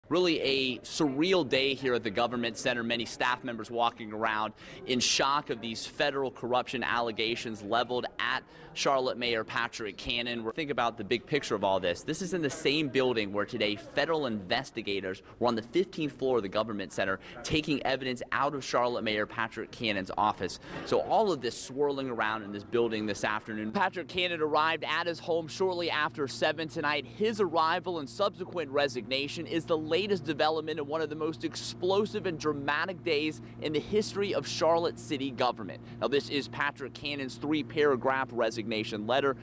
Really a surreal day here at the government center. Many staff members walking around in shock of these federal corruption allegations leveled at Charlotte Mayor Patrick Cannon. Think about the big picture of all this. This is in the same building where today federal investigators were on the 15th floor of the government center taking evidence out of Charlotte Mayor Patrick Cannon's office. So all of this swirling around in this building this afternoon. Patrick Cannon arrived at his home shortly after 7 tonight. His arrival and subsequent resignation is the latest development in one of the most explosive and dramatic days in the history of Charlotte city government. Now, this is Patrick Cannon's 3-paragraph resignation letter.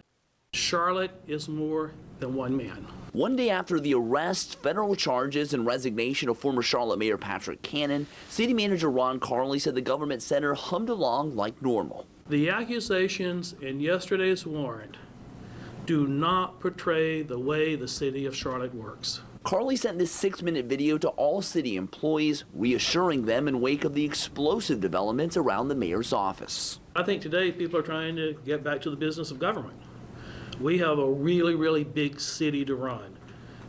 Charlotte is more than one man. One day after the arrest, federal charges, and resignation of former Charlotte Mayor Patrick Cannon, City Manager Ron Carley said the government center hummed along like normal. The accusations in yesterday's warrant do not portray the way the city of Charlotte works. Carley sent this 6-minute video to all city employees, reassuring them in wake of the explosive developments around the mayor's office. I think today people are trying to get back to the business of government. We have a really, really big city to run,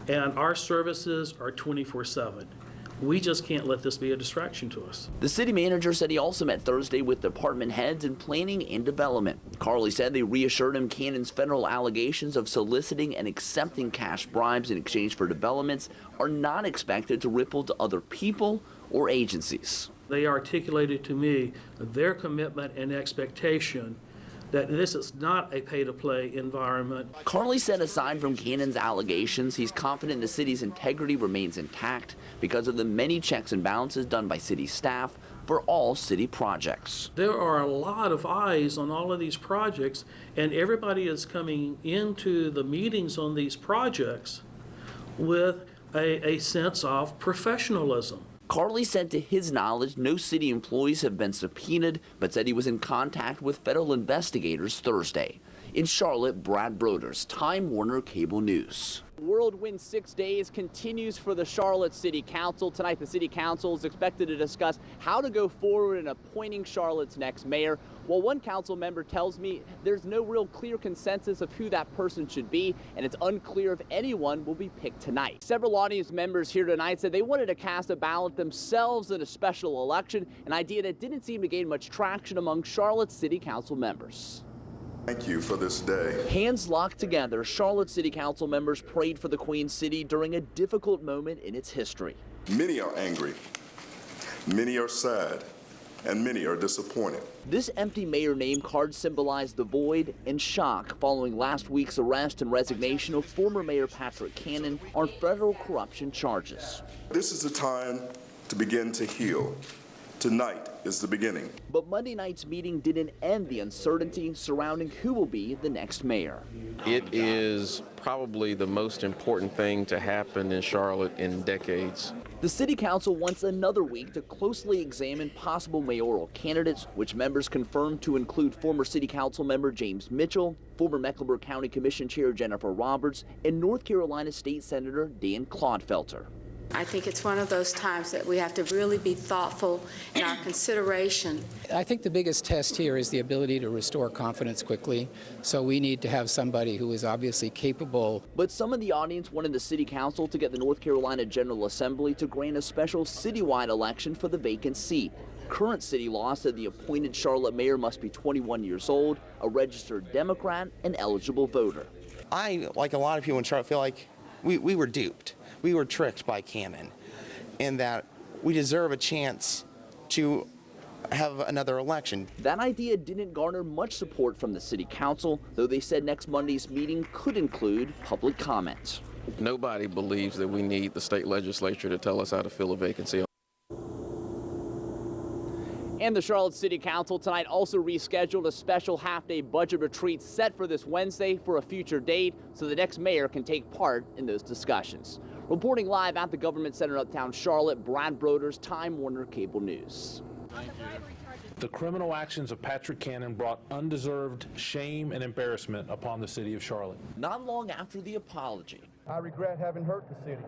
and our services are 24/7. We just can't let this be a distraction to us. The city manager said he also met Thursday with department heads in planning and development. Carley said they reassured him Cannon's federal allegations of soliciting and accepting cash bribes in exchange for developments are not expected to ripple to other people or agencies. They articulated to me their commitment and expectation that this is not a pay-to-play environment. Carley said aside from Cannon's allegations, he's confident the city's integrity remains intact because of the many checks and balances done by city staff for all city projects. There are a lot of eyes on all of these projects, and everybody is coming into the meetings on these projects with a sense of professionalism. Carley said to his knowledge, no city employees have been subpoenaed, but said he was in contact with federal investigators Thursday. In Charlotte, Brad Broders, Time Warner Cable News. Whirlwind 6 days continues for the Charlotte City Council. Tonight, the City Council is expected to discuss how to go forward in appointing Charlotte's next mayor. Well, one council member tells me there's no real clear consensus of who that person should be, and it's unclear if anyone will be picked tonight. Several audience members here tonight said they wanted to cast a ballot themselves in a special election, an idea that didn't seem to gain much traction among Charlotte City Council members. Thank you for this day. Hands locked together, Charlotte City Council members prayed for the Queen City during a difficult moment in its history. Many are angry, many are sad, and many are disappointed. This empty mayor name card symbolized the void and shock following last week's arrest and resignation of former Mayor Patrick Cannon on federal corruption charges. This is the time to begin to heal. Tonight is the beginning. But Monday night's meeting didn't end the uncertainty surrounding who will be the next mayor. It is probably the most important thing to happen in Charlotte in decades. The City Council wants another week to closely examine possible mayoral candidates, which members confirmed to include former City Council member James Mitchell, former Mecklenburg County Commission Chair Jennifer Roberts, and North Carolina State Senator Dan Clodfelter. I think it's one of those times that we have to really be thoughtful in our consideration. I think the biggest test here is the ability to restore confidence quickly. So we need to have somebody who is obviously capable. But some of the audience wanted the City Council to get the North Carolina General Assembly to grant a special citywide election for the vacant seat. Current city law said the appointed Charlotte mayor must be 21 years old, a registered Democrat, and eligible voter. I, like a lot of people in Charlotte, feel like we were duped. We were tricked by Cannon, in that we deserve a chance to have another election. That idea didn't garner much support from the City Council, though they said next Monday's meeting could include public comments. Nobody believes that we need the state legislature to tell us how to fill a vacancy. And the Charlotte City Council tonight also rescheduled a special half-day budget retreat set for this Wednesday for a future date so the next mayor can take part in those discussions. Reporting live at the Government Center uptown Charlotte, Brad Broders, Time Warner Cable News. The criminal actions of Patrick Cannon brought undeserved shame and embarrassment upon the city of Charlotte. Not long after the apology. I regret having hurt the city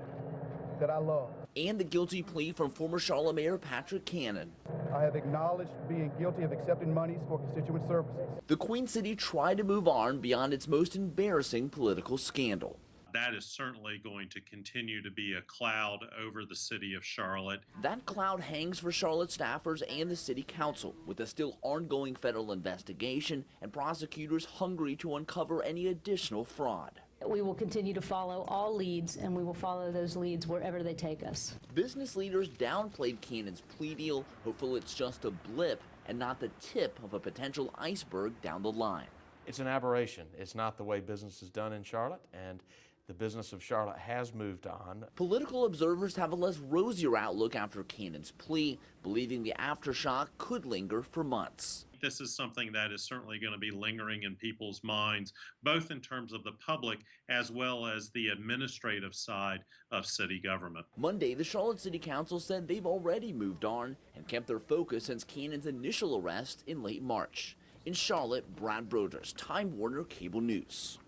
that I love. And the guilty plea from former Charlotte Mayor Patrick Cannon. I have acknowledged being guilty of accepting monies for constituent services. The Queen City tried to move on beyond its most embarrassing political scandal. That is certainly going to continue to be a cloud over the city of Charlotte. That cloud hangs for Charlotte staffers and the city council, with a still ongoing federal investigation and prosecutors hungry to uncover any additional fraud. We will continue to follow all leads, and we will follow those leads wherever they take us. Business leaders downplayed Cannon's plea deal, hopeful it's just a blip and not the tip of a potential iceberg down the line. It's an aberration. It's not the way business is done in Charlotte, and the business of Charlotte has moved on. Political observers have a less rosier outlook after Cannon's plea, believing the aftershock could linger for months. This is something that is certainly going to be lingering in people's minds, both in terms of the public as well as the administrative side of city government. Monday, the Charlotte City Council said they've already moved on and kept their focus since Cannon's initial arrest in late March. In Charlotte, Brad Broders, Time Warner Cable News.